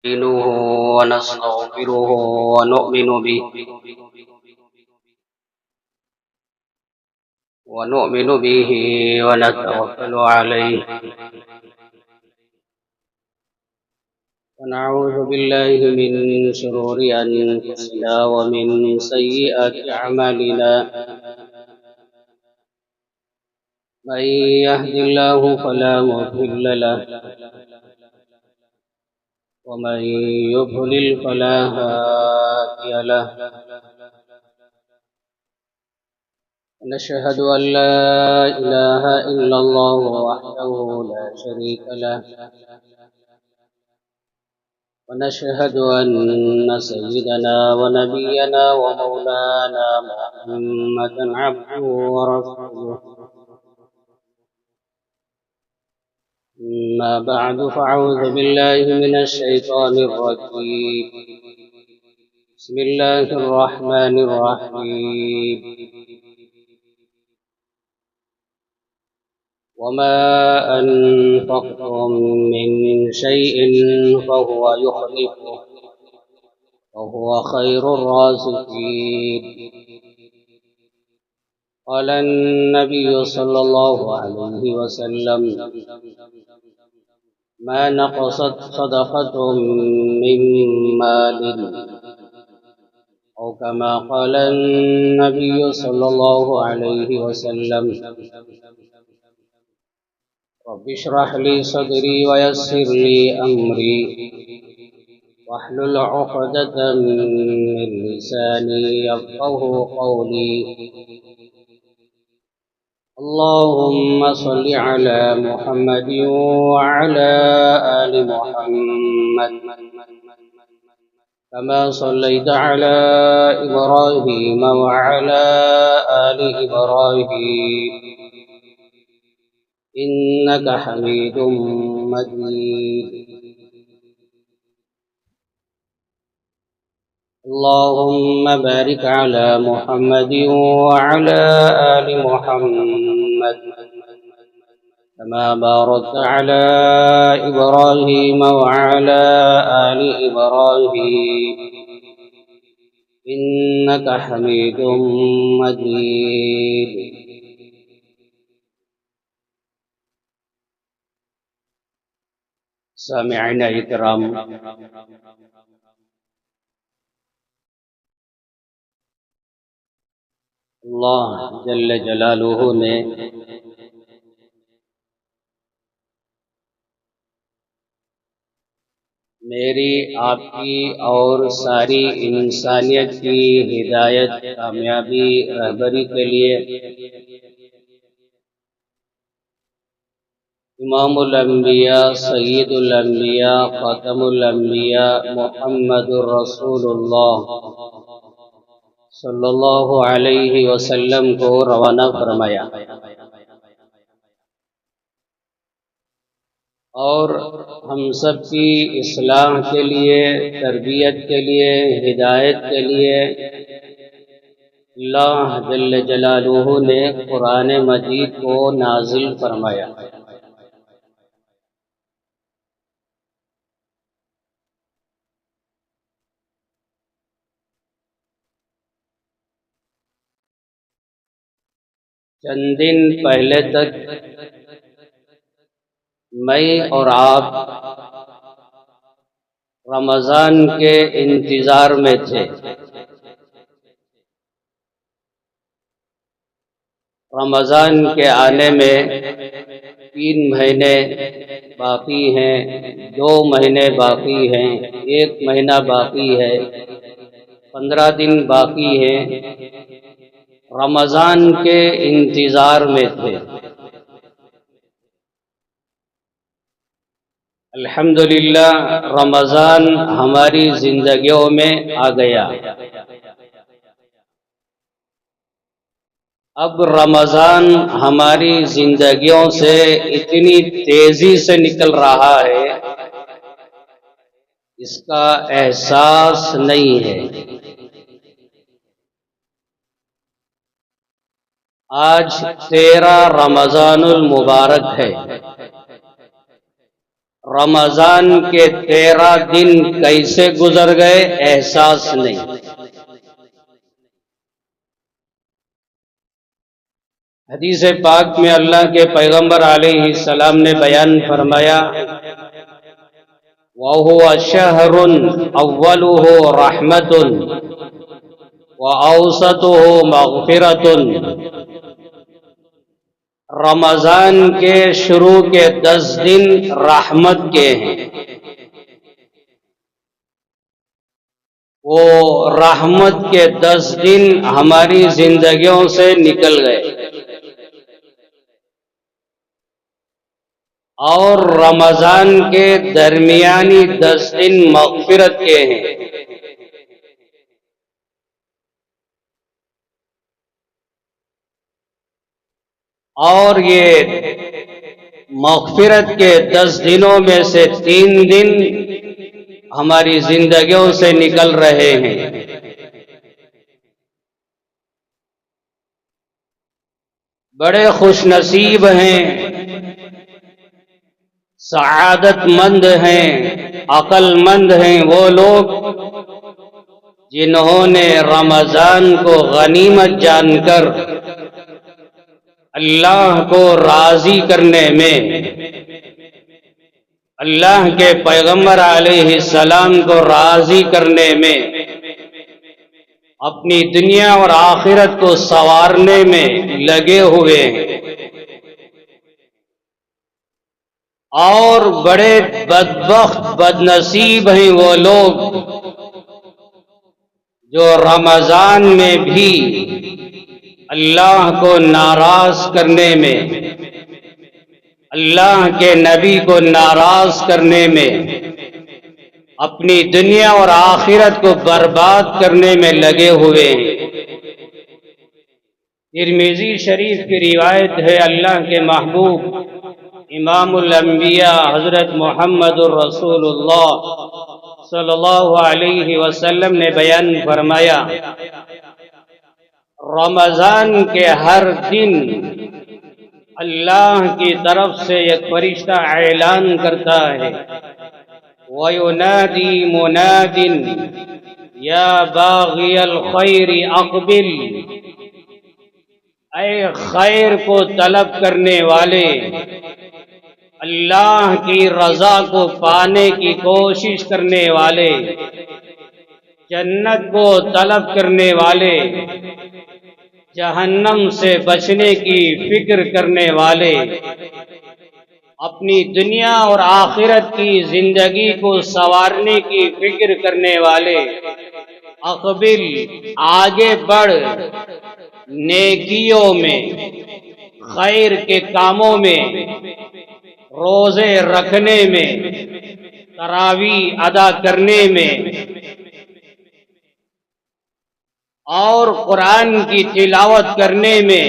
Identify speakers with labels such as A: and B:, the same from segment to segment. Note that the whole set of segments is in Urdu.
A: نستعينه ونستغفره ونؤمن به ونتوكل عليه ونعوذ بالله من شرور أنفسنا ومن سيئات أعمالنا من يهد الله فلا مضل له ومن يضلل فلا هادي له ونشهد أن لا إله إلا الله وحده لا شريك له ونشهد أن سيدنا ونبينا ومولانا محمدا عبده ورسوله أما بعد فأعوذ بالله من الشيطان الرجيم بسم الله الرحمن الرحيم وما أنفقتم من شيء فهو يخلفه وهو خير الرازقين قال النبي صلى الله عليه وسلم ما نقصت صدقة من مال أو كما قال النبي صلى الله عليه وسلم رب اشرح لي صدري ويسر لي أمري واحلل عقدة من لساني يفقه قولي اللهم صل على محمد وعلى آل محمد كما صليت على إبراهيم وعلى آل إبراهيم إنك حميد مجيد اللهم بارك على محمد وعلى آل محمد كما باركت على إبراهيم وعلى آل إبراهيم إنك حميد مجيد سامعین اکرام، اللہ جل جلالہ نے میری آپ کی اور ساری انسانیت کی ہدایت، کامیابی، رہبری کے لیے امام الانبیاء، سید الانبیاء، خاتم الانبیاء محمد الرسول اللہ صلی اللہ علیہ وسلم کو روانہ فرمایا، اور ہم سب کی اصلاح کے لیے، تربیت کے لیے، ہدایت کے لیے اللہ جل جلالہ نے قرآن مجید کو نازل فرمایا۔ چند دن پہلے تک میں اور آپ رمضان کے انتظار میں تھے۔ رمضان کے آنے میں 3 مہینے باقی ہیں، 2 مہینے باقی ہیں، 1 مہینہ باقی ہے، 15 دن باقی ہیں، رمضان کے انتظار میں تھے۔ الحمدللہ رمضان ہماری زندگیوں میں آ گیا۔ اب رمضان ہماری زندگیوں سے اتنی تیزی سے نکل رہا ہے، اس کا احساس نہیں ہے۔ آج 13 رمضان المبارک ہے۔ رمضان کے 13 دن کیسے گزر گئے احساس نہیں۔ حدیث پاک میں اللہ کے پیغمبر علیہ السلام نے بیان فرمایا وَهُوَ شَهْرٌ أَوَّلُهُ رَحْمَةٌ وَأَوْسَطُهُ مَغْفِرَةٌ، رمضان کے شروع کے 10 دن رحمت کے ہیں، وہ رحمت کے 10 دن ہماری زندگیوں سے نکل گئے، اور رمضان کے درمیانی 10 دن مغفرت کے ہیں۔ اور یہ مغفرت کے 10 دنوں میں سے 3 دن ہماری زندگیوں سے نکل رہے ہیں۔ بڑے خوش نصیب ہیں، سعادت مند ہیں، عقل مند ہیں وہ لوگ جنہوں نے رمضان کو غنیمت جان کر اللہ کو راضی کرنے میں، اللہ کے پیغمبر علیہ السلام کو راضی کرنے میں، اپنی دنیا اور آخرت کو سنوارنے میں لگے ہوئے ہیں۔ اور بڑے بدبخت بد نصیب ہیں وہ لوگ جو رمضان میں بھی اللہ کو ناراض کرنے میں، اللہ کے نبی کو ناراض کرنے میں، اپنی دنیا اور آخرت کو برباد کرنے میں لگے ہوئے ہیں۔ ترمذی شریف کی روایت ہے، اللہ کے محبوب امام الانبیاء حضرت محمد الرسول اللہ صلی اللہ علیہ وسلم نے بیان فرمایا رمضان کے ہر دن اللہ کی طرف سے ایک فرشتہ اعلان کرتا ہے وَيُنَادِي مُنَادٍ يَا بَاغِيَ الْخَيْرِ أَقْبِلْ، اے خیر کو طلب کرنے والے، اللہ کی رضا کو پانے کی کوشش کرنے والے، جنت کو طلب کرنے والے، جہنم سے بچنے کی فکر کرنے والے، اپنی دنیا اور آخرت کی زندگی کو سنوارنے کی فکر کرنے والے، اقبل، آگے بڑھ، نیکیوں میں، خیر کے کاموں میں، روزے رکھنے میں، تراویح ادا کرنے میں، اور قرآن کی تلاوت کرنے میں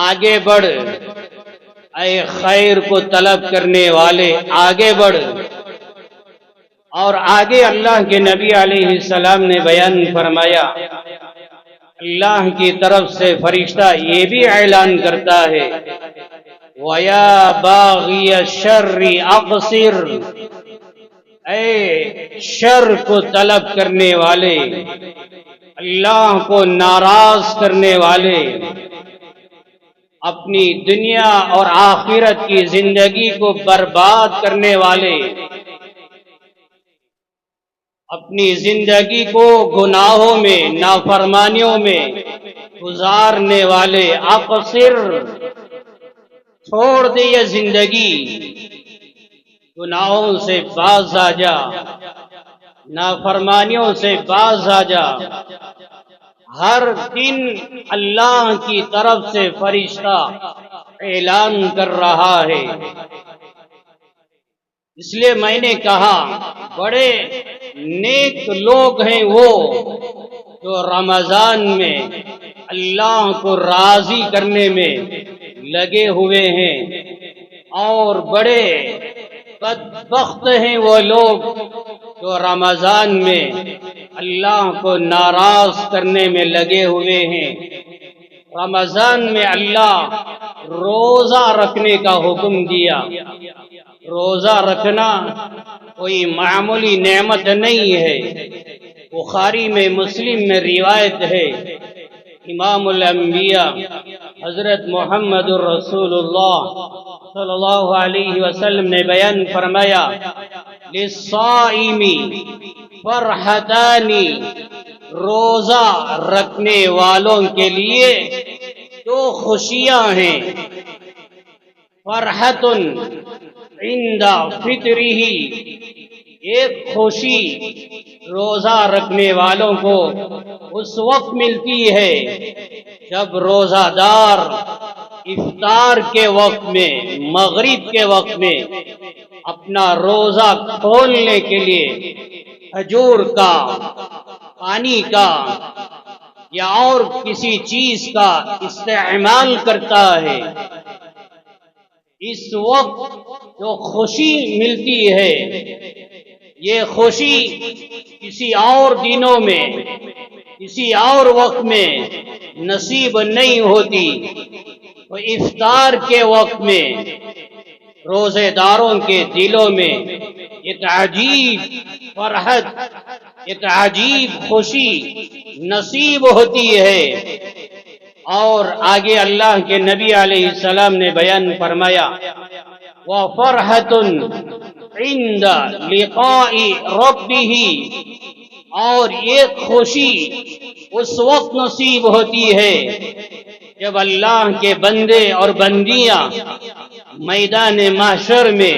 A: آگے بڑھ، اے خیر کو طلب کرنے والے آگے بڑھ۔ اور آگے اللہ کے نبی علیہ السلام نے بیان فرمایا اللہ کی طرف سے فرشتہ یہ بھی اعلان کرتا ہے وَيَا بَاغِيَ الشَّرِّ أَقْصِرْ، اے شر کو طلب کرنے والے، اللہ کو ناراض کرنے والے، اپنی دنیا اور آخرت کی زندگی کو برباد کرنے والے، اپنی زندگی کو گناہوں میں، نافرمانیوں میں گزارنے والے، اقصر، چھوڑ دے یہ زندگی، گناہوں سے باز آ جا، نافرمانیوں سے باز آ جا۔ ہر دن اللہ کی طرف سے فرشتہ اعلان کر رہا ہے۔ اس لیے میں نے کہا بڑے نیک لوگ ہیں وہ جو رمضان میں اللہ کو راضی کرنے میں لگے ہوئے ہیں، اور بڑے بدبخت ہیں وہ لوگ جو رمضان میں اللہ کو ناراض کرنے میں لگے ہوئے ہیں۔ رمضان میں اللہ روزہ رکھنے کا حکم دیا، روزہ رکھنا کوئی معمولی نعمت نہیں ہے۔ بخاری میں، مسلم میں روایت ہے، امام الانبیاء حضرت محمد الرسول اللہ صلی اللہ علیہ وسلم نے بیان فرمایا، للصائم فرحتان، روزہ رکھنے والوں کے لیے دو خوشیاں ہیں، فرحت عند فطرہ، ایک خوشی روزہ رکھنے والوں کو اس وقت ملتی ہے جب روزہ دار افطار کے وقت میں، مغرب کے وقت میں اپنا روزہ کھولنے کے لیے کھجور کا، پانی کا یا اور کسی چیز کا استعمال کرتا ہے۔ اس وقت جو خوشی ملتی ہے، یہ خوشی کسی اور دنوں میں، کسی اور وقت میں نصیب نہیں ہوتی۔ تو افطار کے وقت میں روزے داروں کے دلوں میں ایک عجیب فرحت، ایک عجیب خوشی نصیب ہوتی ہے۔ اور آگے اللہ کے نبی علیہ السلام نے بیان فرمایا، وَفَرْحَةٌ عِنْدَ لِقَاءِ رَبِّهِ، اور ایک خوشی اس وقت نصیب ہوتی ہے جب اللہ کے بندے اور بندیاں میدان محشر میں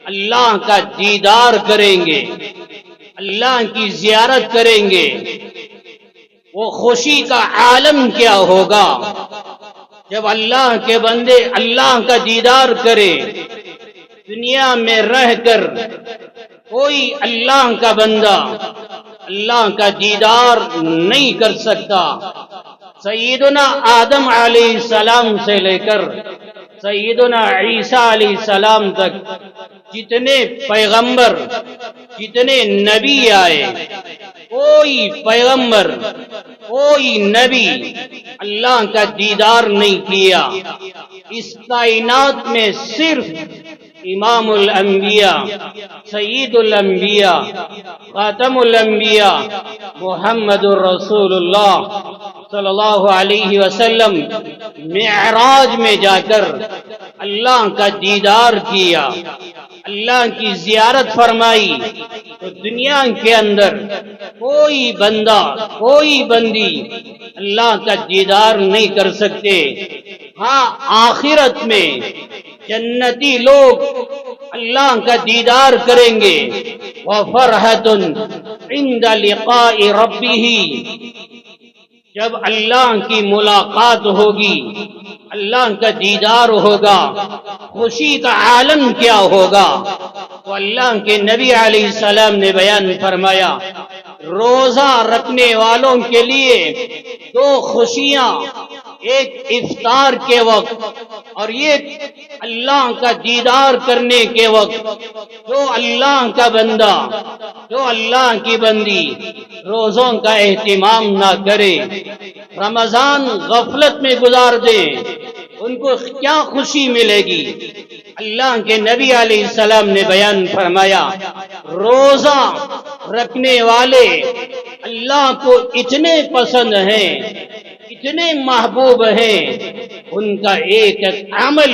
A: اللہ کا دیدار کریں گے، اللہ کی زیارت کریں گے۔ وہ خوشی کا عالم کیا ہوگا جب اللہ کے بندے اللہ کا دیدار کرے۔ دنیا میں رہ کر کوئی اللہ کا بندہ اللہ کا دیدار نہیں کر سکتا۔ سیدنا آدم علیہ السلام سے لے کر سیدنا عیسیٰ علیہ السلام تک جتنے پیغمبر، جتنے نبی آئے، کوئی پیغمبر، کوئی نبی اللہ کا دیدار نہیں کیا۔ اس کائنات میں صرف امام الانبیاء، سید الانبیاء، خاتم الانبیاء محمد الرسول اللہ صلی اللہ علیہ وسلم معراج میں جا کر اللہ کا دیدار کیا، اللہ کی زیارت فرمائی۔ تو دنیا کے اندر کوئی بندہ، کوئی بندی اللہ کا دیدار نہیں کر سکتے۔ ہاں، آخرت میں جنتی لوگ اللہ کا دیدار کریں گے۔ وَفَرْحَةٌ عِنْدَ لِقَاءِ رَبِّهِ، جب اللہ کی ملاقات ہوگی، اللہ کا دیدار ہوگا، خوشی کا عالم کیا ہوگا۔ تو اللہ کے نبی علیہ السلام نے بیان فرمایا، روزہ رکھنے والوں کے لیے دو خوشیاں، ایک افطار کے وقت اور ایک اللہ کا دیدار کرنے کے وقت۔ جو اللہ کا بندہ، جو اللہ کی بندی روزوں کا اہتمام نہ کرے، رمضان غفلت میں گزار دے، ان کو کیا خوشی ملے گی؟ اللہ کے نبی علیہ السلام نے بیان فرمایا، روزہ رکھنے والے اللہ کو اتنے پسند ہیں، اتنے محبوب ہیں، ان کا ایک ایک عمل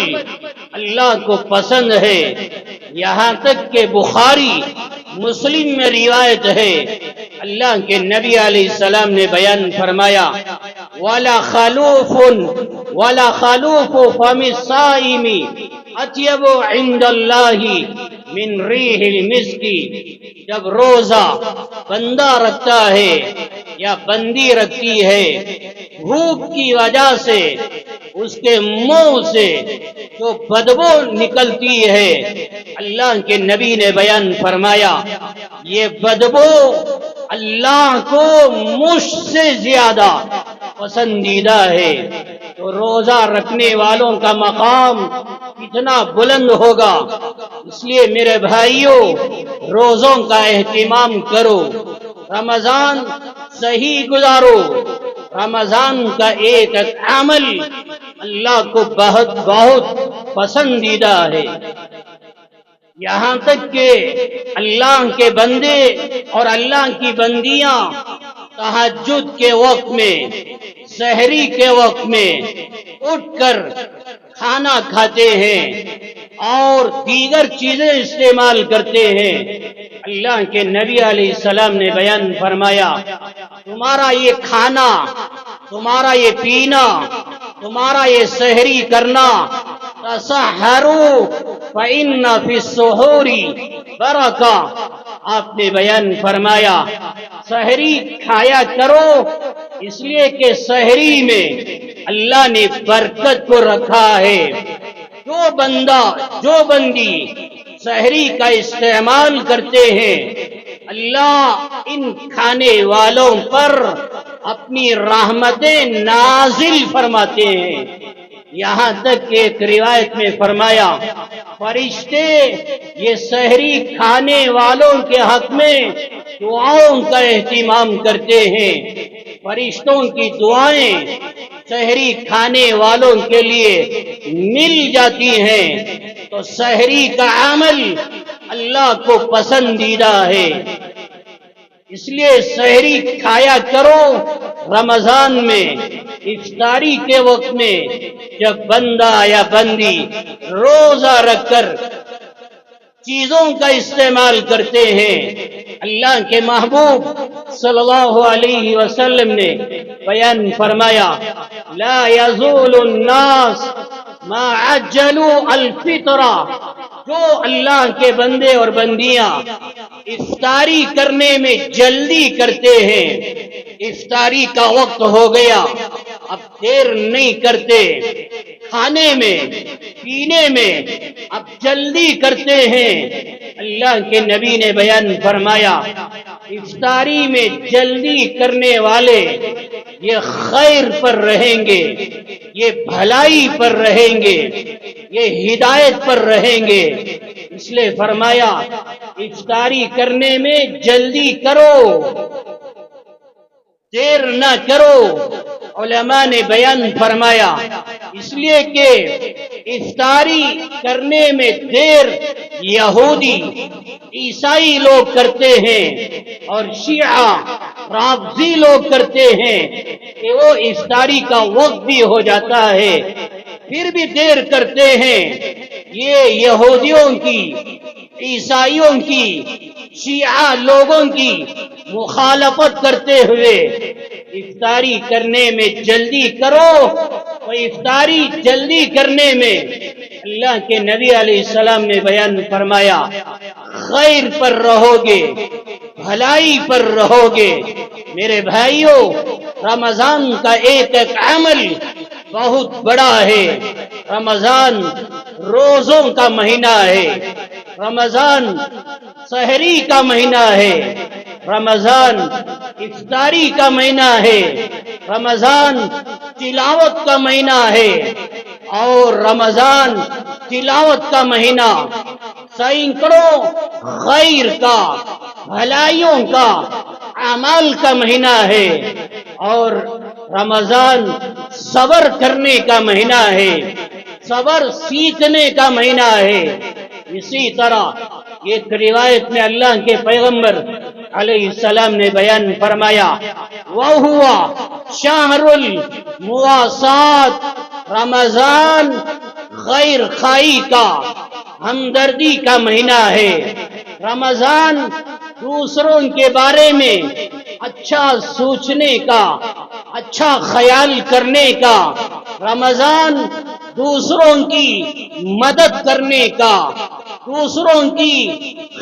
A: اللہ کو پسند ہے۔ یہاں تک کہ بخاری مسلم میں روایت ہے، اللہ کے نبی علیہ السلام نے بیان فرمایا، وَلَا خَلُوفُ فَمِ الصَّائِمِ اطیب عند اللہ من ریح المسک، جب روزہ بندہ رکھتا ہے یا بندی رکھتی ہے، بھوک کی وجہ سے اس کے منہ سے جو بدبو نکلتی ہے، اللہ کے نبی نے بیان فرمایا، یہ بدبو اللہ کو مشک سے زیادہ پسندیدہ ہے۔ تو روزہ رکھنے والوں کا مقام کتنا بلند ہوگا۔ اس لیے میرے بھائیوں، روزوں کا اہتمام کرو، رمضان صحیح گزارو۔ رمضان کا ایک ایک عمل اللہ کو بہت بہت پسندیدہ ہے۔ یہاں تک کہ اللہ کے بندے اور اللہ کی بندیاں تہجد کے وقت میں، سحری کے وقت میں اٹھ کر کھانا کھاتے ہیں اور دیگر چیزیں استعمال کرتے ہیں۔ اللہ کے نبی علیہ السلام نے بیان فرمایا، تمہارا یہ کھانا، تمہارا یہ پینا، تمہارا یہ سحری کرنا، تسحروا فإن فی السحور برکہ، آپ نے بیان فرمایا سحری کھایا کرو، اس لیے کہ سحری میں اللہ نے برکت کو رکھا ہے۔ جو بندہ، جو بندی سحری کا استعمال کرتے ہیں، اللہ ان کھانے والوں پر اپنی رحمتیں نازل فرماتے ہیں۔ یہاں تک کہ ایک روایت میں فرمایا، فرشتے یہ سحری کھانے والوں کے حق میں دعاؤں کا اہتمام کرتے ہیں۔ فرشتوں کی دعائیں سحری کھانے والوں کے لیے مل جاتی ہیں، تو سحری کا عمل اللہ کو پسندیدہ ہے۔ اس لیے سحری کھایا کرو رمضان میں، افطاری کے وقت میں، جب بندہ یا بندی روزہ رکھ کر چیزوں کا استعمال کرتے ہیں۔ اللہ کے محبوب صلی اللہ علیہ وسلم نے بیان فرمایا، لا یزول الناس ما عجلوا الفطرہ، جو اللہ کے بندے اور بندیاں افطاری کرنے میں جلدی کرتے ہیں، افطاری کا وقت ہو گیا، اب دیر نہیں کرتے، کھانے میں پینے میں اب جلدی کرتے ہیں۔ اللہ کے نبی نے بیان فرمایا، افطاری میں جلدی کرنے والے یہ خیر پر رہیں گے، یہ بھلائی پر رہیں گے، یہ ہدایت پر رہیں گے۔ اس لیے فرمایا افطاری کرنے میں جلدی کرو، دیر نہ کرو۔ علماء نے بیان فرمایا اس لیے کہ افطاری کرنے میں دیر یہودی عیسائی لوگ کرتے ہیں اور شیعہ رافضی لوگ کرتے ہیں کہ وہ افطاری کا وقت بھی ہو جاتا ہے پھر بھی دیر کرتے ہیں۔ یہ یہودیوں کی، عیسائیوں کی، شیعہ لوگوں کی مخالفت کرتے ہوئے افطاری کرنے میں جلدی کرو، اور افطاری جلدی کرنے میں اللہ کے نبی علیہ السلام نے بیان فرمایا خیر پر رہو گے، بھلائی پر رہو گے۔ میرے بھائیوں، رمضان کا ایک ایک عمل بہت بڑا ہے۔ رمضان روزوں کا مہینہ ہے، رمضان سحری کا مہینہ ہے، رمضان افطاری کا مہینہ ہے، رمضان تلاوت کا مہینہ ہے، اور رمضان تلاوت کا مہینہ سینکڑوں خیر کا، بھلائیوں کا، اعمال کا مہینہ ہے، اور رمضان صبر کرنے کا مہینہ ہے، صبر سیکھنے کا مہینہ ہے۔ اسی طرح ایک روایت میں اللہ کے پیغمبر علیہ السلام نے بیان فرمایا، وَهُوَ شَهْرُ الْمُوَاسَاةِ، رمضان خیر خائی کا، ہمدردی کا مہینہ ہے۔ رمضان دوسروں کے بارے میں اچھا سوچنے کا، اچھا خیال کرنے کا، رمضان دوسروں کی مدد کرنے کا، دوسروں کی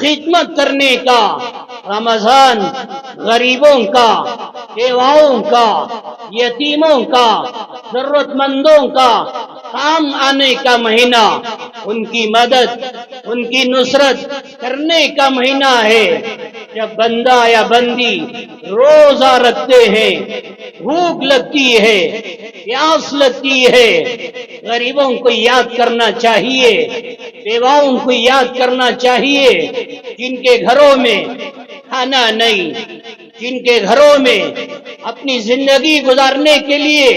A: خدمت کرنے کا، رمضان غریبوں کا، بیواؤں کا، یتیموں کا، ضرورت مندوں کا کام آنے کا مہینہ، ان کی مدد، ان کی نصرت کرنے کا مہینہ ہے۔ جب بندہ یا بندی روزہ رکھتے ہیں، بھوک لگتی ہے، پیاس لگتی ہے، غریبوں کو یاد کرنا چاہیے، بیواؤں کو یاد کرنا چاہیے، جن کے گھروں میں کھانا نہیں، جن کے گھروں میں اپنی زندگی گزارنے کے لیے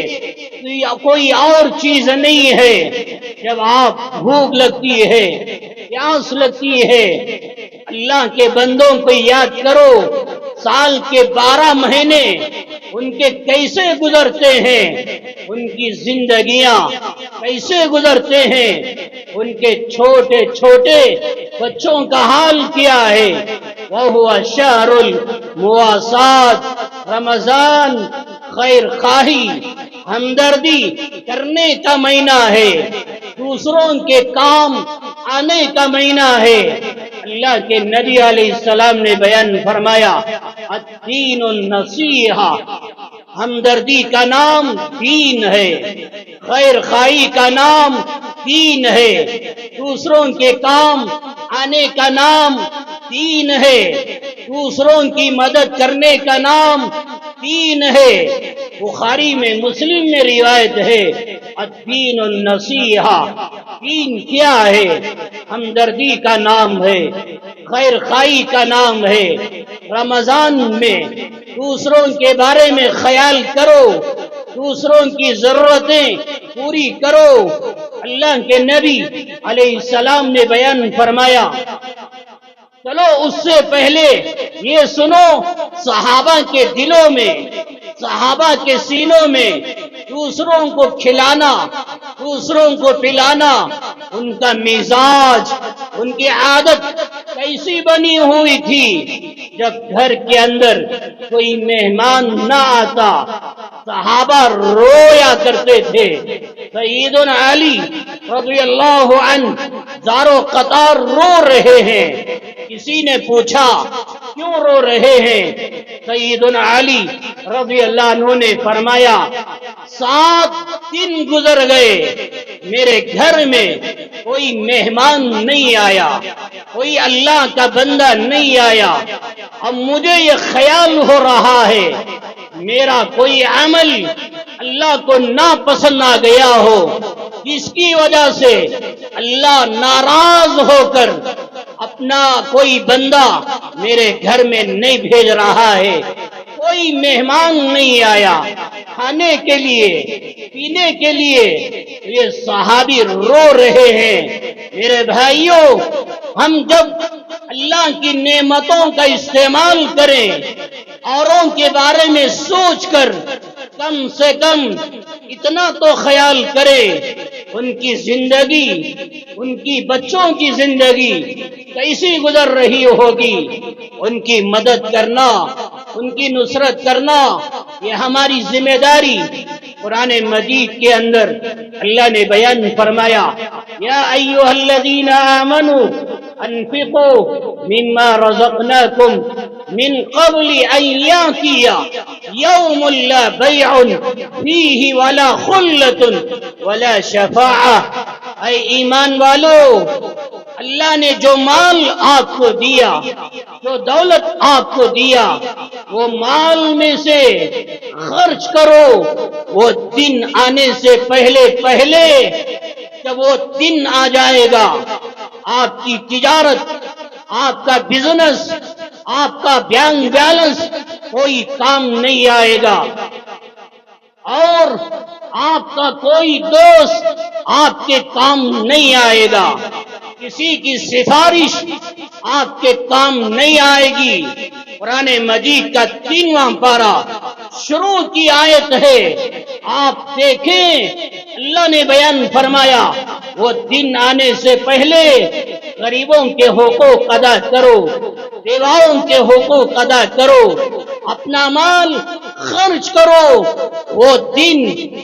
A: کوئی اور چیز نہیں ہے۔ جب آپ بھوک لگتی ہے، پیاس لگتی ہے، اللہ کے بندوں کو یاد کرو، سال کے 12 مہینے ان کے کیسے گزرتے ہیں، ان کی زندگیاں کیسے گزرتے ہیں، ان کے چھوٹے چھوٹے بچوں کا حال کیا ہے۔ وَهُوَ شَهْرُ الْمُوَاسَاةِ، رمضان خیر خواہی، ہمدردی کرنے کا مہینہ ہے، دوسروں کے کام آنے کا مہینہ ہے۔ اللہ کے نبی علیہ السلام نے بیان فرمایا، الدین النصیحہ، ہمدردی کا نام دین ہے، خیر خواہی کا نام دین ہے، دوسروں کے کام آنے کا نام دین ہے، دوسروں کی مدد کرنے کا نام دین ہے۔ بخاری میں، مسلم میں روایت ہے، الدین النصیحہ، دین کیا ہے؟ ہمدردی کا نام ہے، خیر خواہی کا نام ہے۔ رمضان میں دوسروں کے بارے میں خیال کرو، دوسروں کی ضرورتیں پوری کرو۔ اللہ کے نبی علیہ السلام نے بیان فرمایا، چلو اس سے پہلے یہ سنو، صحابہ کے دلوں میں، صحابہ کے سینوں میں دوسروں کو کھلانا، دوسروں کو پلانا، ان کا مزاج، ان کی عادت کیسی بنی ہوئی تھی۔ جب گھر کے اندر کوئی مہمان نہ آتا، صحابہ رویا کرتے تھے۔ سیدنا علی رضی اللہ عنہ زارو قطار رو رہے ہیں۔ کسی نے پوچھا کیوں رو رہے ہیں؟ سیدنا علی رضی اللہ عنہ نے فرمایا، 7 دن گزر گئے، میرے گھر میں کوئی مہمان نہیں آیا، کوئی اللہ کا بندہ نہیں آیا۔ اب مجھے یہ خیال ہو رہا ہے میرا کوئی عمل اللہ کو ناپسند آ گیا ہو، جس کی وجہ سے اللہ ناراض ہو کر اپنا کوئی بندہ میرے گھر میں نہیں بھیج رہا ہے، کوئی مہمان نہیں آیا کھانے کے لیے، پینے کے لیے۔ یہ صحابی رو رہے ہیں۔ میرے بھائیوں، ہم جب اللہ کی نعمتوں کا استعمال کریں، اوروں کے بارے میں سوچ کر کم سے کم اتنا تو خیال کریں، ان کی زندگی، ان کی بچوں کی زندگی کیسی گزر رہی ہوگی۔ ان کی مدد کرنا، ان کی نصرت کرنا، یہ ہماری ذمہ داری۔ قرآن مجید کے اندر اللہ نے بیان فرمایا، یا ایھا الذین آمنوا انفقوا مما رزقناکم من قبل ان یأتی یوم لا بیع فیہ ولا خلۃ ولا شفاعہ۔ اے ایمان والو، اللہ نے جو مال آپ کو دیا، جو دولت آپ کو دیا، وہ مال میں سے خرچ کرو۔ وہ دن آنے سے پہلے پہلے، جب وہ دن آ جائے گا، آپ کی تجارت، آپ کا بزنس، آپ کا بینک بیلنس کوئی کام نہیں آئے گا، اور آپ کا کوئی دوست آپ کے کام نہیں آئے گا، کسی کی سفارش آپ کے کام نہیں آئے گی۔ قرآن مجید کا 3واں پارہ شروع کی آیت ہے۔ آپ دیکھیں، اللہ نے بیان فرمایا، وہ دن آنے سے پہلے غریبوں کے حقوق ادا کرو، بیواؤں کے حقوق ادا کرو، اپنا مال خرچ کرو۔ وہ دن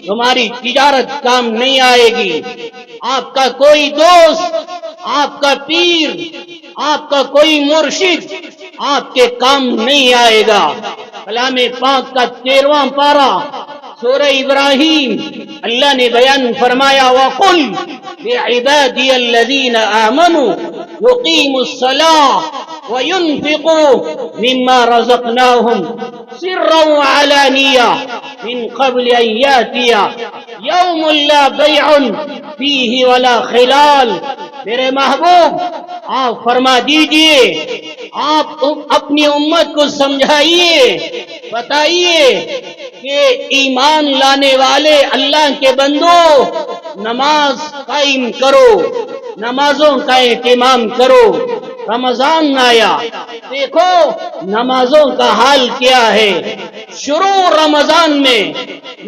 A: تمہاری تجارت کام نہیں آئے گی، آپ کا کوئی دوست، آپ کا پیر، آپ کا کوئی مرشد آپ کے کام نہیں آئے گا۔ کلام پاک کا 13واں پارہ سورہ ابراہیم، اللہ نے بیان فرمایا، وَقُلْ لِعِبَادِيَ الَّذِينَ آمَنُوا يُقِيمُوا الصَّلَاةَ وَيُنْفِقُوا مِمَّا رَزَقْنَاهُمْ سِرًّا وَعَلَانِيَةً مِنْ قَبْلِ أَنْ يَأْتِيَ يَوْمٌ لَا بَيْعٌ فِيهِ وَلَا خِلَالٌ۔ میرے محبوب، آپ فرما دیجئے، آپ اپنی امت کو سمجھائیے، بتائیے کہ ایمان لانے والے اللہ کے بندو نماز قائم کرو، نمازوں کا اہتمام کرو۔ رمضان آیا، دیکھو نمازوں کا حال کیا ہے۔ شروع رمضان میں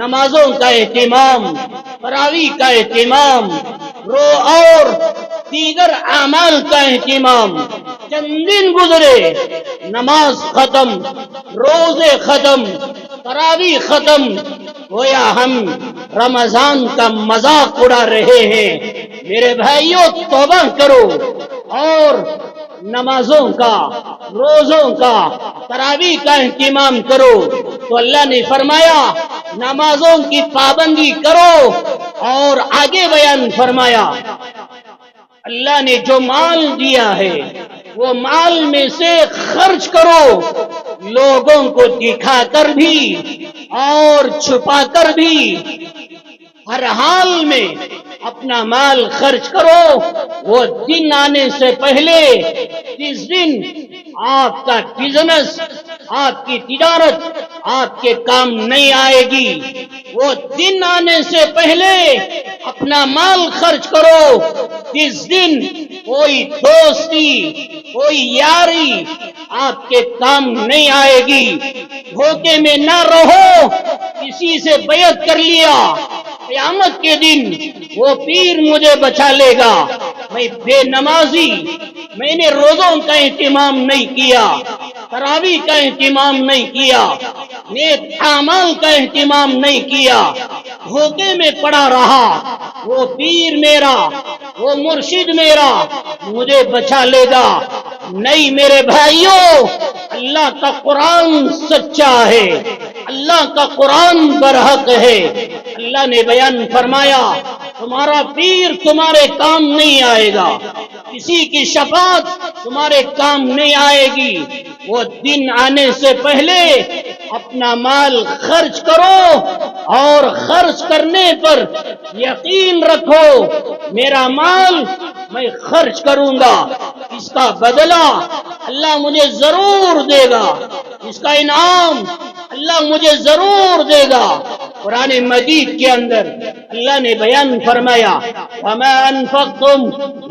A: نمازوں کا اہتمام، تراویح کا اہتمام، اور دیگر اعمال کا اہتمام۔ چند دن گزرے، نماز ختم، روزے ختم، تراویح ختم، گویا ہم رمضان کا مذاق اڑا رہے ہیں۔ میرے بھائیوں، توبہ کرو اور نمازوں کا، روزوں کا، تراویح کا اہتمام کرو۔ تو اللہ نے فرمایا نمازوں کی پابندی کرو، اور آگے بیان فرمایا اللہ نے جو مال دیا ہے وہ مال میں سے خرچ کرو، لوگوں کو دکھا کر بھی اور چھپا کر بھی، ہر حال میں اپنا مال خرچ کرو۔ وہ دن آنے سے پہلے، جس دن آپ کا بزنس، آپ کی تجارت آپ کے کام نہیں آئے گی، وہ دن آنے سے پہلے اپنا مال خرچ کرو جس دن کوئی دوستی، کوئی یاری آپ کے کام نہیں آئے گی۔ دھوکے میں نہ رہو، کسی سے بیعت کر لیا، قیامت کے دن وہ پیر مجھے بچا لے گا، میں بے نمازی، میں نے روزوں کا اہتمام نہیں کیا، تراویح کا اہتمام نہیں کیا، نیک اعمال کا اہتمام نہیں کیا، دھوکے میں پڑا رہا، وہ پیر میرا، وہ مرشد میرا مجھے بچا لے گا۔ نہیں میرے بھائیوں، اللہ کا قرآن سچا ہے، اللہ کا قرآن برحق ہے۔ اللہ نے بیان فرمایا تمہارا پیر تمہارے کام نہیں آئے گا، کسی کی شفاعت تمہارے کام نہیں آئے گی۔ وہ دن آنے سے پہلے اپنا مال خرچ کرو، اور خرچ کرنے پر یقین رکھو میرا مال میں خرچ کروں گا، اس کا بدلہ اللہ مجھے ضرور دے گا، اس کا انعام اللہ مجھے ضرور دے گا۔ قرآن مجید کے اندر اللہ نے بیان فرمایا وَمَا أَنفَقْتُم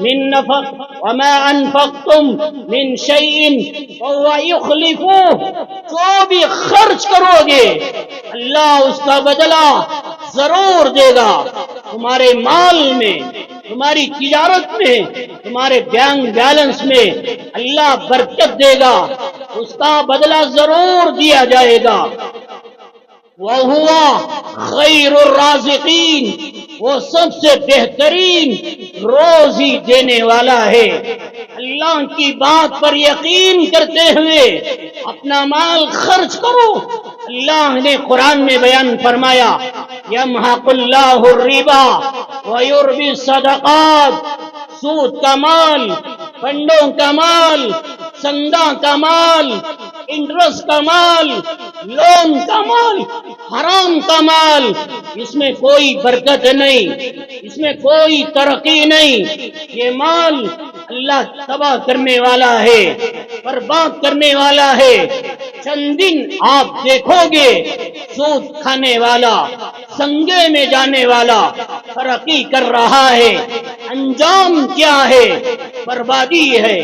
A: مِّن نَفَقٍ وَمَا أَنفَقْتُم مِّن شَيْءٍ فَهُوَ يُخْلِفُهُ، جو بھی خرچ کرو گے اللہ اس کا بدلہ ضرور دے گا۔ تمہارے مال میں، تمہاری تجارت میں، تمہارے بینک بیلنس میں اللہ برکت دے گا، اس کا بدلہ ضرور دیا جائے گا۔ وَهُوَ خَيْرُ الرَّازِقِينَ، وہ سب سے بہترین روزی دینے والا ہے۔ اللہ کی بات پر یقین کرتے ہوئے اپنا مال خرچ کرو۔ اللہ نے قرآن میں بیان فرمایا یمحق اللہ الربا ویربی الصدقات، سود کا مال، فنڈوں کا مال، چندہ کا مال، انٹرسٹ کا مال، لون کا مال، حرام کا مال، اس میں کوئی برکت نہیں، اس میں کوئی ترقی نہیں۔ یہ مال اللہ تباہ کرنے والا ہے، برباد کرنے والا ہے۔ چند دن آپ دیکھو گے سود کھانے والا، سنگے میں جانے والا ترقی کر رہا ہے، انجام کیا ہے؟ بربادی ہے۔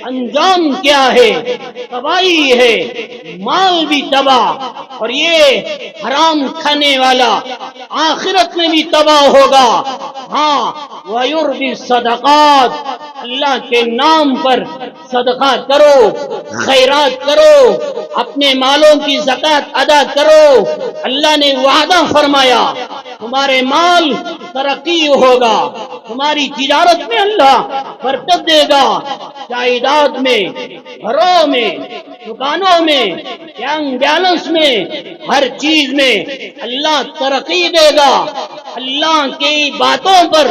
A: انجام کیا ہے؟ تباہی ہے، مال بھی تباہ، اور یہ حرام کھانے والا آخرت میں بھی تباہ ہوگا۔ ہاں وَيُرْبِي الصَّدَقَاتِ، اللہ کے نام پر صدقہ کرو، خیرات کرو، اپنے مالوں کی زکات ادا کرو۔ اللہ نے وعدہ فرمایا تمہارے مال ترقی ہوگا، تمہاری تجارت میں اللہ برکت دے گا، جائیداد میں، گھروں میں، دکانوں میں، بینک بیلنس میں، ہر چیز میں اللہ ترقی دے گا۔ اللہ کی باتوں پر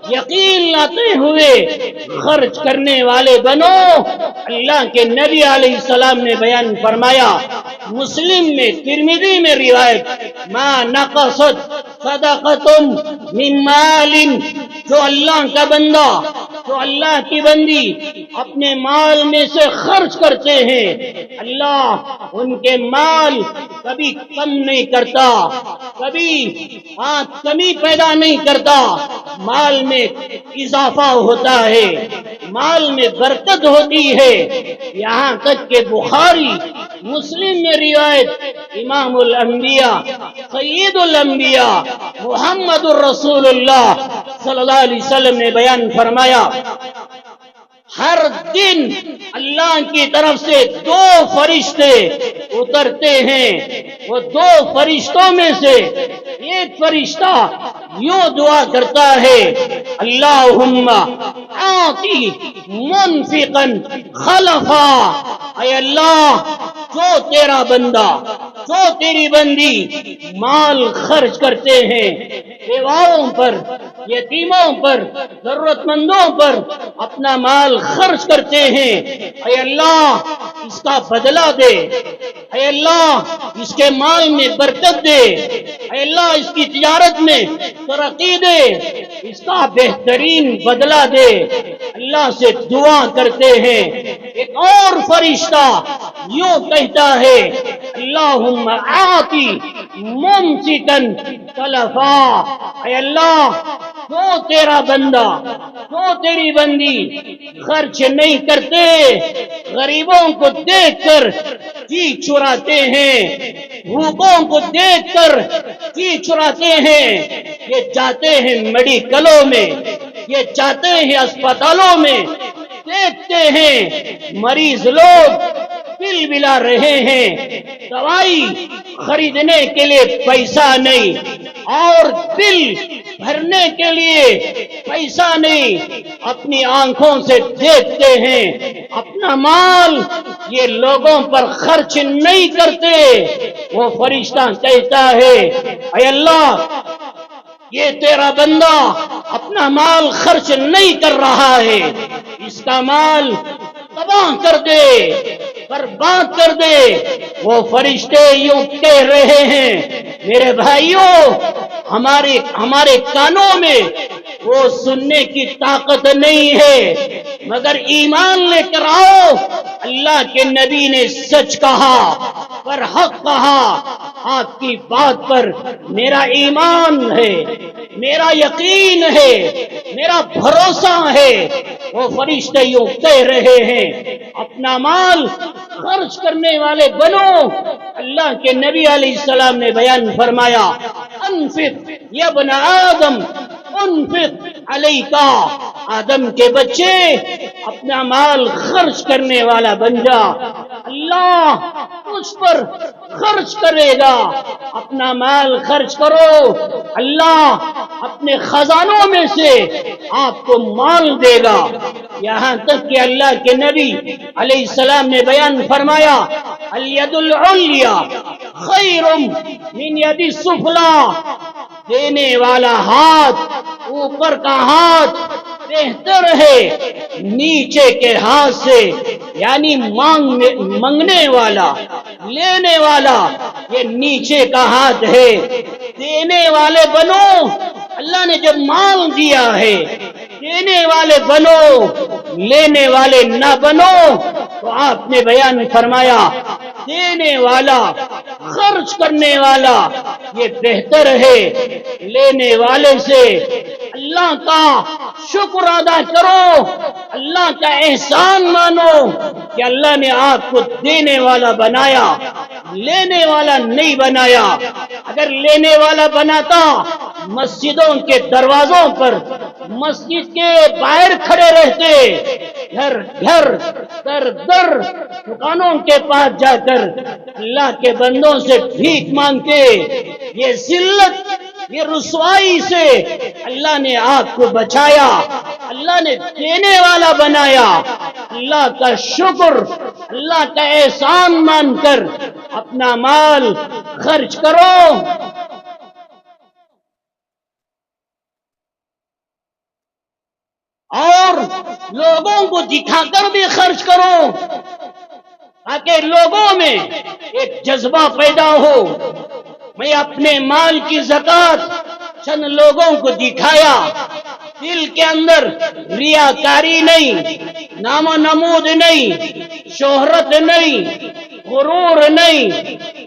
A: یقین لاتے ہوئے خرچ کرنے والے بنو۔ اللہ کے نبی علیہ السلام نے بیان فرمایا، مسلم میں، ترمذی میں روایت، ما نقصت صدقۃ من مال، جو اللہ کا بندہ، جو اللہ کی بندی اپنے مال میں سے خرچ کرتے ہیں، اللہ ان کے مال
B: کبھی کم نہیں کرتا، کبھی کمی پیدا نہیں کرتا، مال میں اضافہ ہوتا ہے، مال میں برکت ہوتی ہے۔ یہاں تک کہ بخاری مسلم میں روایت امام الانبیاء سید الانبیاء محمد الرسول اللہ صلی اللہ علیہ وسلم نے بیان فرمایا، ہر دن اللہ کی طرف سے 2 فرشتے اترتے ہیں، وہ 2 فرشتوں میں سے ایک فرشتہ یوں دعا کرتا ہے، اللہم آتی منفقا خلفا، اے اللہ جو تیرا بندہ، جو تیری بندی مال خرچ کرتے ہیں بیواؤں پر، یتیموں پر، ضرورت مندوں پر اپنا مال خرچ کرتے ہیں، اے اللہ اس کا بدلہ دے، اے اللہ اس کے مال میں برکت دے، اے اللہ اس کی تجارت میں ترقی دے، اس کا بہترین بدلہ دے، اللہ سے دعا کرتے ہیں۔ ایک اور فرشتہ یوں کہتا ہے، اللہم آتی ممسکا تلفا، اے اللہ جو تیرا بندہ، جو تیری بندی خرچ نہیں کرتے، غریبوں کو دیکھ کر جی چراتے ہیں، بھوکوں کو دیکھ کر جی چراتے ہیں، یہ جاتے ہیں میڈیکلوں میں، یہ جاتے ہیں اسپتالوں میں، دیکھتے ہیں مریض لوگ بل بلا رہے ہیں، دوائی خریدنے کے لیے پیسہ نہیں اور بل بھرنے کے لیے پیسہ نہیں، اپنی آنکھوں سے دیکھتے ہیں اپنا مال یہ لوگوں پر خرچ نہیں کرتے۔ وہ فرشتہ کہتا ہے، اے اللہ یہ تیرا بندہ اپنا مال خرچ نہیں کر رہا ہے، اس کا مال تباہ کر دے، برباد کر دے۔ وہ فرشتے یوں کہہ رہے ہیں، میرے بھائیوں ہمارے کانوں میں وہ سننے کی طاقت نہیں ہے، مگر ایمان لے کر آؤ، اللہ کے نبی نے سچ کہا، پر حق کہا، آپ کی بات پر میرا ایمان ہے، میرا یقین ہے، میرا بھروسہ ہے۔ وہ فرشتے یوں کہہ رہے ہیں، اپنا مال خرچ کرنے والے بنو۔ اللہ کے نبی علیہ السلام نے بیان فرمایا، انفق یا ابن آدم انفق علیکا، آدم کے بچے اپنا مال خرچ کرنے والا بن جا، اللہ تجھ پر خرچ کرے گا، اپنا مال خرچ کرو، اللہ اپنے خزانوں میں سے آپ کو مال دے گا۔ یہاں تک کہ اللہ کے نبی علیہ السلام نے بیان فرمایا، الید العلیٰ خیر من ید السفلی، دینے والا ہاتھ، اوپر کا ہاتھ بہتر ہے نیچے کے ہاتھ سے، یعنی مانگنے والا، لینے والا یہ نیچے کا ہاتھ ہے۔ دینے والے بنو، اللہ نے جب مال دیا ہے دینے والے بنو، لینے والے نہ بنو۔ تو آپ نے بیان فرمایا، دینے والا، خرچ کرنے والا یہ بہتر ہے لینے والے سے۔ اللہ کا شکر ادا کرو، اللہ کا احسان مانو کہ اللہ نے آپ کو دینے والا بنایا، لینے والا نہیں بنایا۔ اگر لینے والا بناتا مسجدوں کے دروازوں پر، مسجد کے باہر کھڑے رہتے، گھر گھر در در دکانوں کے پاس جا کر اللہ کے بندوں سے بھیک مانگتے۔ یہ ذلت، یہ رسوائی سے اللہ نے آپ کو بچایا، اللہ نے دینے والا بنایا۔ اللہ کا شکر، اللہ کا احسان مان کر اپنا مال خرچ کرو۔ اور لوگوں کو دکھا کر بھی خرچ کرو، تاکہ لوگوں میں ایک جذبہ پیدا ہو۔ میں اپنے مال کی زکات چند لوگوں کو دکھایا، دل کے اندر ریاکاری نہیں، نام و نمود نہیں، شہرت نہیں، غرور نہیں،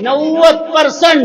B: 90%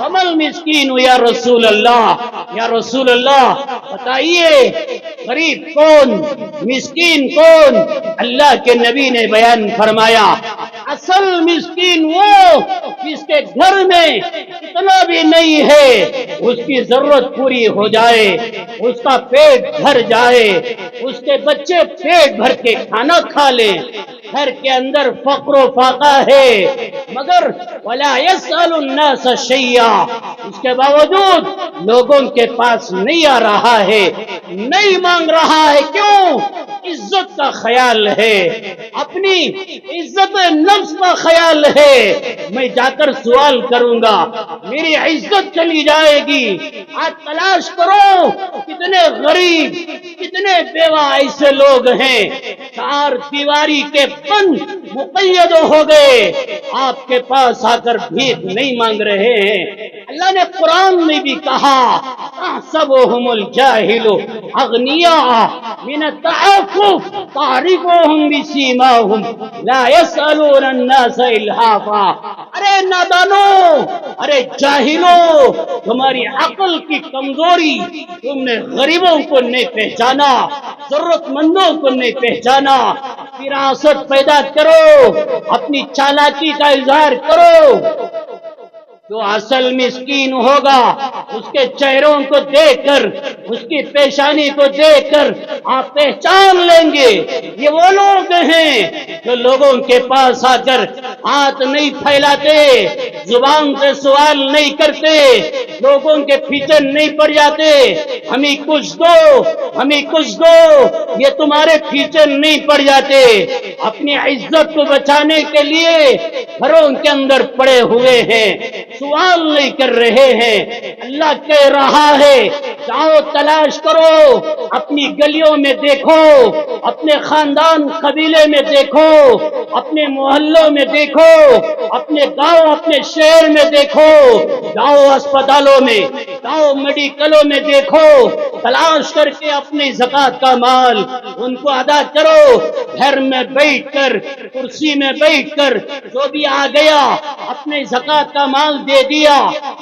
B: فمل مسکین یا رسول اللہ، یا رسول اللہ بتائیے غریب کون، مسکین کون؟ اللہ کے نبی نے بیان فرمایا اصل مسکین وہ جس کے گھر میں اتنا بھی نہیں ہے اس کی ضرورت پوری ہو جائے، اس کا پیٹ بھر جائے، اس کے بچے پیٹ بھر کے کھانا کھا لیں، گھر کے اندر فقر و فاقہ ہے مگر ولا يسأل الناس شيئا، اس کے باوجود لوگوں کے پاس نہیں آ رہا ہے، نہیں مانگ رہا ہے، کیوں؟ عزت کا خیال ہے، اپنی عزت نفس کا خیال ہے، میں جا کر سوال کروں گا میری عزت چلی جائے گی۔ آج تلاش کرو کتنے غریب کتنے بیوہ ایسے لوگ ہیں چار دیواری کے بند مقید ہو گئے، آپ کے پاس آ کر بھیک نہیں مانگ رہے ہیں۔ اللہ نے قرآن میں بھی کہا تحسبهم الجاہل اغنیاء من التعفف تعرفهم بسیماهم لا يسألون الناس الحافا۔ ارے نادانو، ارے جاہلو، تمہاری عقل کی کمزوری، تم نے غریبوں کو نہیں پہچانا، ضرورت مندوں کو نہیں پہچانا۔ فراست پیدا کرو، اپنی چالاکی کا اظہار کرو۔ جو اصل مسکین ہوگا اس کے چہروں کو دیکھ کر، اس کی پیشانی کو دیکھ کر آپ پہچان لیں گے یہ وہ لوگ ہیں جو لوگوں کے پاس آ کر ہاتھ نہیں پھیلاتے، زبان سے سوال نہیں کرتے، لوگوں کے پیچھے نہیں پڑ جاتے ہمیں کچھ دو ہمیں کچھ دو، یہ تمہارے پیچھے نہیں پڑ جاتے، اپنی عزت کو بچانے کے لیے گھروں کے اندر پڑے ہوئے ہیں، سوال نہیں کر رہے ہیں۔ اللہ کہہ رہا ہے جاؤ تلاش کرو، اپنی گلیوں میں دیکھو، اپنے خاندان قبیلے میں دیکھو، اپنے محلوں میں دیکھو، اپنے گاؤں اپنے شہر میں دیکھو، جاؤ اسپتالوں میں، جاؤ میڈیکلوں میں دیکھو، تلاش کر کے اپنی زکات کا مال ان کو ادا کرو۔ گھر میں بیٹھ کر کرسی میں بیٹھ کر جو بھی آ گیا اپنے زکات کا مال دے دیا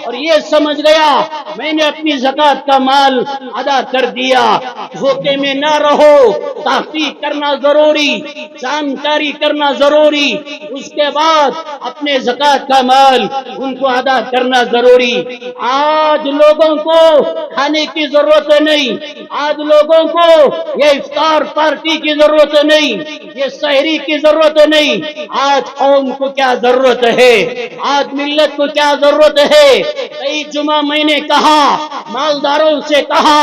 B: اور یہ سمجھ گیا میں نے اپنی زکات کا مال ادا کر دیا، دھوکے میں نہ رہو، تحقیق کرنا ضروری، جانکاری کرنا ضروری، اس کے بعد اپنے زکات کا مال ان کو ادا کرنا ضروری۔ آج لوگوں کو کھانے کی ضرورت نہیں، آج لوگوں کو یہ افطار پارٹی کی ضرورت نہیں، یہ سحری کی ضرورت نہیں، آج قوم کو کیا ضرورت ہے، آج ملت کو کیا ضرورت ہے۔ کئی جمعہ میں نے کہا، مالداروں سے کہا،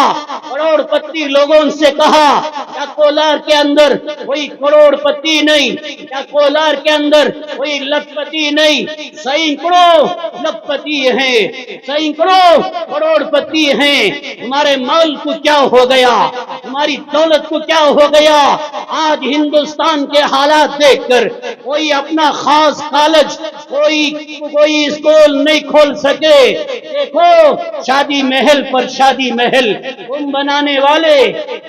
B: کروڑ پتی لوگوں سے کہا، کیا کولار کے اندر کوئی کروڑ پتی نہیں، کیا کولار کے اندر کوئی لکھ پتی نہیں، سینکڑوں لکھ پتی ہیں، سینکڑوں کروڑ پتی ہیں، تمہارے مال کو کیا ہو گیا، تمہاری دولت کو کیا ہو گیا؟ آج ہندوستان کے حالات دیکھ کر کوئی اپنا خاص کالج کوئی اسکول نہیں کھول سکے۔ دیکھو شادی محل پر شادی محل تم بنانے والے،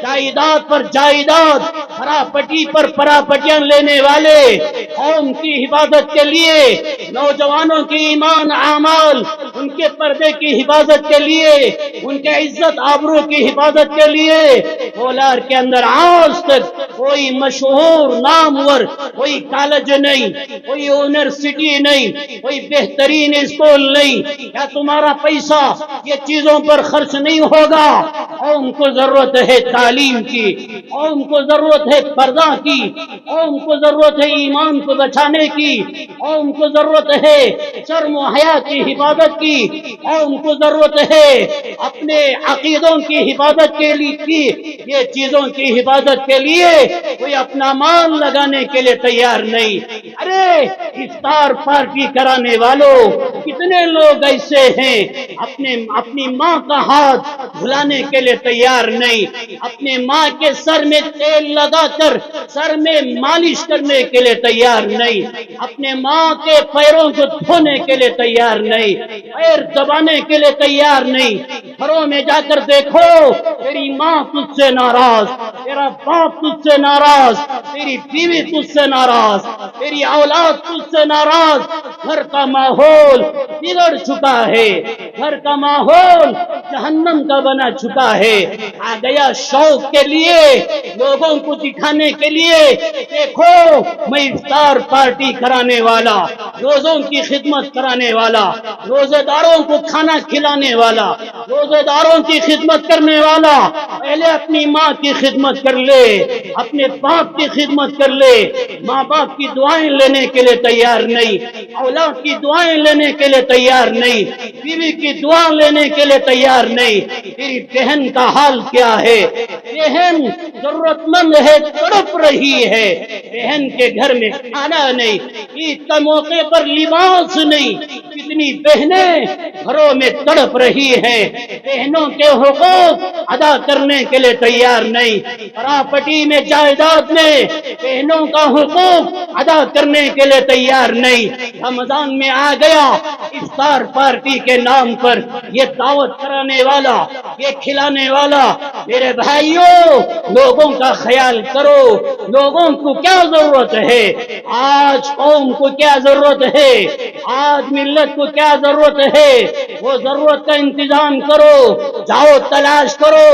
B: جائیداد پر جائیداد، پراپرٹی پر پراپرٹیاں لینے والے، قوم کی حفاظت کے لیے، نوجوانوں کی ایمان اعمال ان کے پردے کی حفاظت کے لیے، ان کے عزت آبرو کی حفاظت کے لیے کولار کے اندر آج تک کوئی مشہور نامور کوئی کالج نہیں، کوئی یونیورسٹی نہیں، کوئی بہترین اسکول نہیں۔ کیا تمہارا پیسہ یہ چیزوں پر خرچ نہیں ہوگا؟ قوم کو ضرورت ہے تعلیم کی، قوم کو ضرورت ہے پردہ کی، قوم کو ضرورت ہے ایمان کو بچانے کی، قوم کو ضرورت ہے شرم و حیا کی حفاظت کی، قوم کو ضرورت ہے اپنے عقیدوں کی حفاظت کے لیے، یہ چیزوں کی حفاظت کے لیے کوئی اپنا مال لگانے کے لیے تیار نہیں۔ ارے افطار پارٹی کرانے والوں کتنے لوگ ایسے ہیں اپنی ماں کا ہاتھ دھلانے کے لیے تیار نہیں، اپنے ماں کے سر میں تیل لگا کر سر میں مالش کرنے کے لیے تیار نہیں، اپنے ماں کے پیروں کو دھونے کے لیے تیار نہیں، پیر دبانے کے لیے تیار نہیں۔ گھروں میں جا کر دیکھو تیری ماں تجھ سے ناراض، تیرا باپ تجھ سے ناراض، تیری بیوی تجھ سے ناراض، تیری اولاد تجھ سے ناراض، گھر کا ماحول بگڑ چکا ہے، گھر کا ماحول جہنم کا بنا چکا ہے۔ آ گیا شوق کے لیے، لوگوں کو دکھانے کے لیے، دیکھو میں افطار پارٹی کرانے والا، روزوں کی خدمت کرانے والا، روزے داروں کو کھانا کھلانے والا، روزے داروں کی خدمت کرنے والا۔ پہلے اپنی ماں کی خدمت کر لے، اپنے باپ کی خدمت کر لے۔ ماں باپ کی دعائیں لینے کے لیے تیار نہیں، اولاد کی دعائیں لینے کے لیے تیار نہیں، بیوی کی دعا لینے کے لیے تیار نہیں۔ تیری بہن کا حال کیا ہے؟ بہن ضرورت مند ہے، تڑپ رہی ہے، بہن کے گھر میں کھانا نہیں، عید کا موقع پر لباس نہیں۔ کتنی بہنیں گھروں میں تڑپ رہی ہیں، بہنوں کے حقوق ادا کرنے کے لیے تیار نہیں، پراپرٹی میں جائیداد میں بہنوں کا حقوق ادا کرنے کے لیے تیار نہیں۔ رمضان میں آ گیا، افطار پارٹی کے نام پر یہ دعوت کرانے والا، یہ کھلانے والا۔ میرے بھائیوں، لوگوں کا خیال کرو، لوگوں کو کیا ضرورت ہے؟ آج قوم کو کیا ضرورت ہے؟ آج ملت کو کیا ضرورت ہے؟ وہ ضرورت کا انتظام کرو، جاؤ تلاش کرو،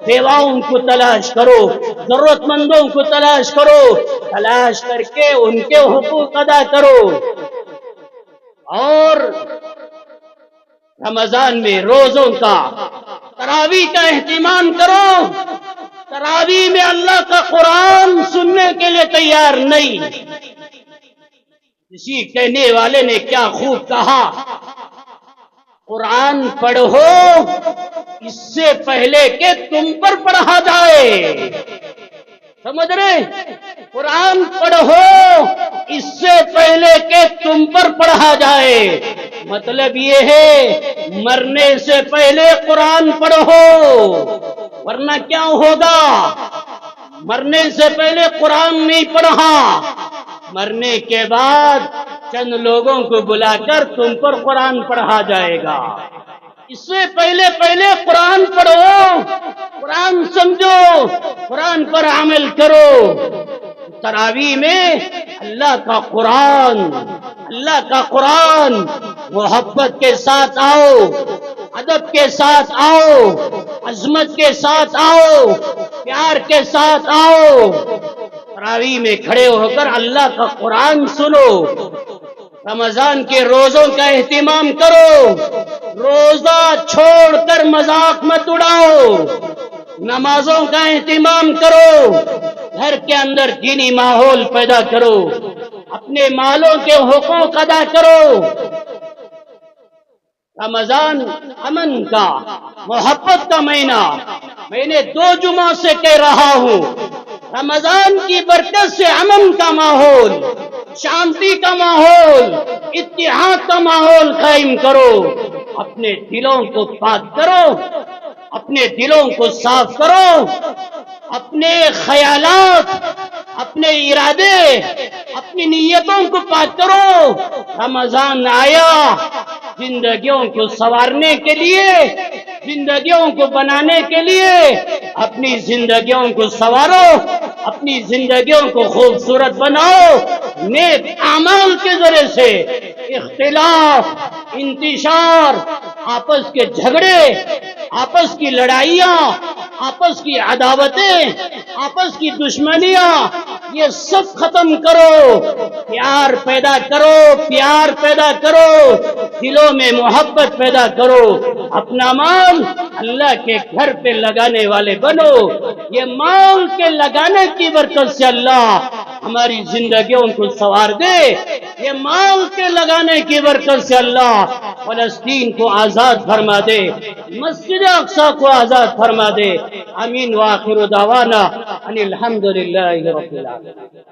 B: بیواؤں کو تلاش کرو، ضرورت مندوں کو تلاش کرو، تلاش کر کے ان کے حقوق ادا کرو۔ اور رمضان میں روزوں کا، تراویح کا اہتمام کرو۔ تراویح میں اللہ کا قرآن سننے کے لیے تیار نہیں۔ کسی کہنے والے نے کیا خوب کہا، قرآن پڑھو اس سے پہلے کہ تم پر پڑھا جائے۔ سمجھ رہے؟ قرآن پڑھو اس سے پہلے کہ تم پر پڑھا جائے۔ مطلب یہ ہے مرنے سے پہلے قرآن پڑھو، ورنہ کیا ہوگا؟ مرنے سے پہلے قرآن نہیں پڑھا، مرنے کے بعد چند لوگوں کو بلا کر تم پر قرآن پڑھا جائے گا۔ اس سے پہلے قرآن پڑھو، قرآن سمجھو، قرآن پر عمل کرو۔ تراویح میں اللہ کا قرآن، اللہ کا قرآن محبت کے ساتھ آؤ، ادب کے ساتھ آؤ، عظمت کے ساتھ آؤ، پیار کے ساتھ آؤ۔ تراویح میں کھڑے ہو کر اللہ کا قرآن سنو۔ رمضان کے روزوں کا اہتمام کرو، روزہ چھوڑ کر مذاق مت اڑاؤ، نمازوں کا اہتمام کرو، گھر کے اندر دینی ماحول پیدا کرو، اپنے مالوں کے حقوق ادا کرو۔ رمضان امن کا، محبت کا مہینہ، میں نے 2 جمعہ سے کہہ رہا ہوں، رمضان کی برکت سے امن کا ماحول، شانتی کا ماحول، اتحاد کا ماحول قائم کرو۔ اپنے دلوں کو پاک کرو، اپنے دلوں کو صاف کرو، اپنے خیالات، اپنے ارادے، اپنی نیتوں کو پاک کرو۔ رمضان آیا زندگیوں کو سنوارنے کے لیے، زندگیوں کو بنانے کے لیے۔ اپنی زندگیوں کو سنوارو، اپنی زندگیوں کو خوبصورت بناؤ۔ نیک اعمال کے ذریعے سے اختلاف، انتشار، آپس کے جھگڑے، آپس کی لڑائیاں، آپس کی عداوتیں، آپس کی دشمنیاں، یہ سب ختم کرو۔ پیار پیدا کرو، پیار پیدا کرو، دلوں میں محبت پیدا کرو۔ اپنا مال اللہ کے گھر پہ لگانے والے بنو۔ یہ مال کے لگانے کی برکت سے اللہ ہماری زندگیوں کو سنوار دے۔ یہ مال کے لگانے کی برکت سے اللہ فلسطین کو آزاد فرما دے، مسجد اقصی کو آزاد فرما دے۔ آمین وآخر دعوانا ان الحمدللہ رب العالمین۔